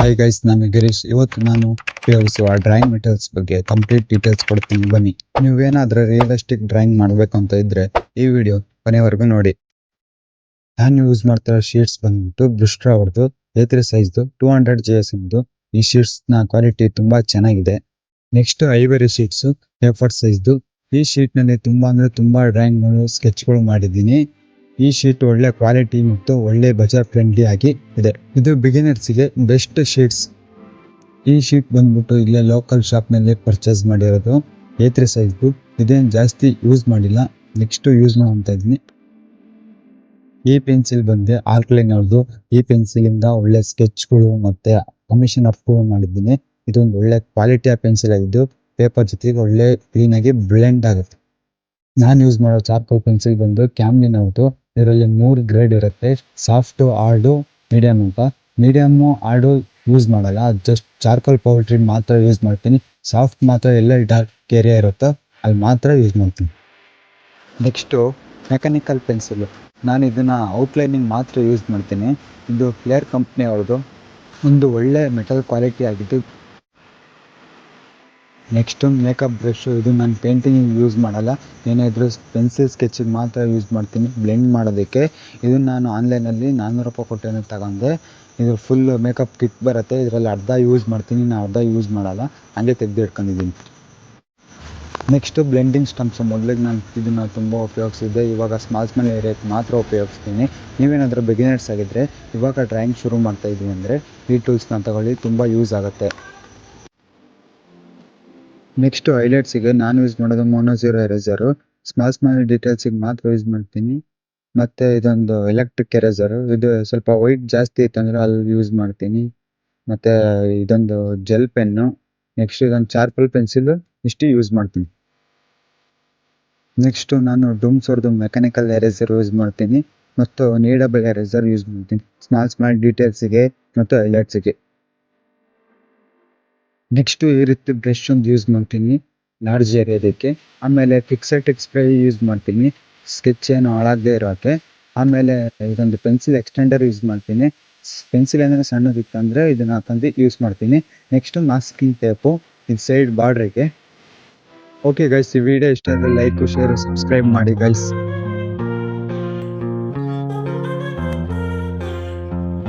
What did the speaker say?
Hi guys, ನಾನು ಗಿರೀಶ್. ಇವತ್ತು ನಾನು ಉಪಯೋಗಿಸುವ ಡ್ರಾಯಿಂಗ್ ಮೆಟೀರಿಯಲ್ಸ್ ಬಗ್ಗೆ ಕಂಪ್ಲೀಟ್ ಡೀಟೇಲ್ಸ್ ಕೊಡ್ತೀನಿ, ಬನ್ನಿ. ನೀವೇನಾದ್ರೂ ರಿಯಲಿಸ್ಟಿಕ್ ಡ್ರಾಯಿಂಗ್ ಮಾಡಬೇಕು ಅಂತ ಇದ್ರೆ ಈ ವಿಡಿಯೋ ಕೊನೆವರೆಗೂ ನೋಡಿ. ನಾನು ಯೂಸ್ ಮಾಡ್ತಿರೋ ಶೀಟ್ಸ್ ಬಂದ್ಬಿಟ್ಟು ಬ್ರಿಸ್ಟ್ರಾ ಅವ್ರದ್ದು A3 ಸೈಜ್ದು 200 GS ಇಂದು. ಈ ಶೀಟ್ಸ್ ನ ಕ್ವಾಲಿಟಿ ತುಂಬಾ ಚೆನ್ನಾಗಿದೆ. Next ivory sheets A4 ಸೈಜ್ದು. ಈ ಶೀಟ್ ನಲ್ಲಿ ತುಂಬಾ ಡ್ರಾಯಿಂಗ್ ಸ್ಕೆಚ್ಗಳು ಮಾಡಿದ್ದೀನಿ. ಈ ಶೀಟ್ ಒಳ್ಳೆ ಕ್ವಾಲಿಟಿ ಮತ್ತು ಒಳ್ಳೆ ಬಜೆಟ್ ಫ್ರೆಂಡ್ಲಿ ಆಗಿ ಇದೆ. ಇದು ಬಿಗಿನರ್ಸ್ ಗೆ ಬೆಸ್ಟ್ ಶೀಟ್ಸ್. ಈ ಶೀಟ್ ಬಂದ್ಬಿಟ್ಟು ಇಲ್ಲೇ ಲೋಕಲ್ ಶಾಪ್ ನಲ್ಲಿ ಪರ್ಚೇಸ್ ಮಾಡಿರೋದು. A3 ಸೈಜ್ದು. ಇದೇನು ಜಾಸ್ತಿ ಯೂಸ್ ಮಾಡಿಲ್ಲ, ನೆಕ್ಸ್ಟ್ ಯೂಸ್ ಮಾಡ್ತಾ ಇದೀನಿ. ಈ ಪೆನ್ಸಿಲ್ ಬಂದು ಆಲ್ಕಲೈನ್ ಅವ್ರದ್ದು. ಈ ಪೆನ್ಸಿಲ್ ಇಂದ ಒಳ್ಳೆ ಸ್ಕೆಚ್ಗಳು ಮತ್ತೆ ಕಮಿಷನ್ ಅಪ್ ಮಾಡಿದ್ದೀನಿ. ಇದೊಂದು ಒಳ್ಳೆ ಕ್ವಾಲಿಟಿಯ ಪೆನ್ಸಿಲ್ ಆಗಿದ್ದು ಪೇಪರ್ ಜೊತೆಗೆ ಒಳ್ಳೆ ಕ್ಲೀನ್ ಆಗಿ ಬ್ಲೆಂಡ್ ಆಗುತ್ತೆ. ನಾನು ಯೂಸ್ ಮಾಡೋ ಚಾರ್ಕೋಲ್ ಪೆನ್ಸಿಲ್ ಬಂದು ಕ್ಯಾಮ್ಲಿನ್ ಅವ್ರದ್ದು. ಇದರಲ್ಲಿ 3 ಗ್ರೇಡ್ ಇರುತ್ತೆ: ಸಾಫ್ಟ್, ಹಾರ್ಡು, ಮೀಡಿಯಂ ಅಂತ. ಮೀಡಿಯಮ್ ಹಾರ್ಡು ಯೂಸ್ ಮಾಡಲ್ಲ, ಜಸ್ಟ್ ಚಾರ್ಕೋಲ್ ಪೌಡ್ರಿ ಮಾತ್ರ ಯೂಸ್ ಮಾಡ್ತೀನಿ. ಸಾಫ್ಟ್ ಮಾತ್ರ ಎಲ್ಲ ಡಾರ್ಕ್ ಏರಿಯಾ ಇರುತ್ತೋ ಅಲ್ಲಿ ಮಾತ್ರ ಯೂಸ್ ಮಾಡ್ತೀನಿ. Next mechanical pencil. ನಾನು ಇದನ್ನ ಔಟ್ಲೈನಿಂಗ್ ಮಾತ್ರ ಯೂಸ್ ಮಾಡ್ತೀನಿ. ಇದು ಫ್ಲೇರ್ ಕಂಪ್ನಿ ಅವ್ರದ್ದು. ಒಂದು ಒಳ್ಳೆ ಮೆಟಲ್ ಕ್ವಾಲಿಟಿ ಆಗಿದ್ದು. Next makeup brush. ಇದು ನಾನು ಪೇಂಟಿಂಗ್ ಯೂಸ್ ಮಾಡಲ್ಲ, ಏನಾದರೂ ಪೆನ್ಸಿಲ್ ಸ್ಕೆಚಿಗೆ ಮಾತ್ರ ಯೂಸ್ ಮಾಡ್ತೀನಿ, ಬ್ಲೆಂಡ್ ಮಾಡೋದಕ್ಕೆ. ಇದನ್ನು ನಾನು ಆನ್ಲೈನಲ್ಲಿ 400 ರೂಪಾಯಿ ಕೊಟ್ಟೇನೆ ತಗೊಂಡೆ. ಇದು ಫುಲ್ ಮೇಕಪ್ ಕಿಟ್ ಬರುತ್ತೆ. ಇದರಲ್ಲಿ ಅರ್ಧ ಯೂಸ್ ಮಾಡ್ತೀನಿ, ನಾನು ಅರ್ಧ ಯೂಸ್ ಮಾಡಲ್ಲ, ಹಂಗೆ ತೆಗೆದು ಇಟ್ಕೊಂಡಿದ್ದೀನಿ. Next blending stumps. ಮೊದಲಿಗೆ ನಾನು ಇದನ್ನು ತುಂಬ ಉಪಯೋಗಿಸಿದ್ದೆ, ಇವಾಗ ಸ್ಮಾಲ್ ಏರಿಯಾಕ್ಕೆ ಮಾತ್ರ ಉಪಯೋಗಿಸ್ತೀನಿ. ನೀವೇನಾದರೂ ಬಿಗಿನರ್ಸ್ ಆಗಿದ್ದರೆ, ಇವಾಗ ಡ್ರಾಯಿಂಗ್ ಶುರು ಮಾಡ್ತಾ ಇದ್ದೀವಿ ಅಂದರೆ ಈ ಟೂಲ್ಸ್ನ ತಗೊಳ್ಳಿ, ತುಂಬ ಯೂಸ್ ಆಗುತ್ತೆ. ನೆಕ್ಸ್ಟ್ ಹೈಲೈಟ್ಸಿಗೆ ನಾನು ಯೂಸ್ ಮಾಡೋದು ಮೊನೊಜೀರೋ ಎರೇಸರು. ಸ್ಮಾಲ್ ಡೀಟೇಲ್ಸಿಗೆ ಮಾತ್ರ ಯೂಸ್ ಮಾಡ್ತೀನಿ. ಮತ್ತು ಇದೊಂದು ಎಲೆಕ್ಟ್ರಿಕ್ ಎರೇಸರು. ಇದು ಸ್ವಲ್ಪ ವೈಟ್ ಜಾಸ್ತಿ ಇತ್ತಂದರೆ ಅಲ್ಲಿ ಯೂಸ್ ಮಾಡ್ತೀನಿ. ಮತ್ತು ಇದೊಂದು ಜೆಲ್ ಪೆನ್ನು. ನೆಕ್ಸ್ಟ್ ಇದೊಂದು ಚಾರ್ಕೋಲ್ ಪೆನ್ಸಿಲು. ಇಷ್ಟು ಯೂಸ್ ಮಾಡ್ತೀನಿ. ನೆಕ್ಸ್ಟು ನಾನು ಡೂಮ್ಸ್ ಅವ್ರದ್ದು ಮೆಕ್ಯಾನಿಕಲ್ ಎರೇಸರ್ ಯೂಸ್ ಮಾಡ್ತೀನಿ ಮತ್ತು ನೀಡಬಲ್ ಎರೇಸರ್ ಯೂಸ್ ಮಾಡ್ತೀನಿ ಸ್ಮಾಲ್ ಡೀಟೇಲ್ಸಿಗೆ ಮತ್ತು ಹೈಲೈಟ್ಸಿಗೆ. ನೆಕ್ಸ್ಟು ಈ ರೀತಿ ಬ್ರಷ್ ಒಂದು ಯೂಸ್ ಮಾಡ್ತೀನಿ ಲಾರ್ಜ್ ಏರಿಯಾದಕ್ಕೆ. ಆಮೇಲೆ ಫಿಕ್ಸೆಟಿಕ್ ಸ್ಪ್ರೇ ಯೂಸ್ ಮಾಡ್ತೀನಿ ಸ್ಕೆಚ್ ಏನು ಹಾಳಾಗದೇ ಇರೋಕ್ಕೆ. ಆಮೇಲೆ ಇದೊಂದು ಪೆನ್ಸಿಲ್ ಎಕ್ಸ್ಟೆಂಡರ್ ಯೂಸ್ ಮಾಡ್ತೀನಿ. ಪೆನ್ಸಿಲ್ ಏನಾದರೂ ಸಣ್ಣದಿತ್ತು ಅಂದರೆ ಇದನ್ನು ತಂದು ಯೂಸ್ ಮಾಡ್ತೀನಿ. ನೆಕ್ಸ್ಟು ಮಾಸ್ಕಿಂಗ್ ಟೇಪು ಇದು ಸೈಡ್ ಬಾರ್ಡ್ರಿಗೆ. ಓಕೆ ಗೈಸ್, ಈ ವಿಡಿಯೋ ಇಷ್ಟ ಆದರೆ ಲೈಕ್, ಶೇರ್, ಸಬ್ಸ್ಕ್ರೈಬ್ ಮಾಡಿ ಗೈಸ್.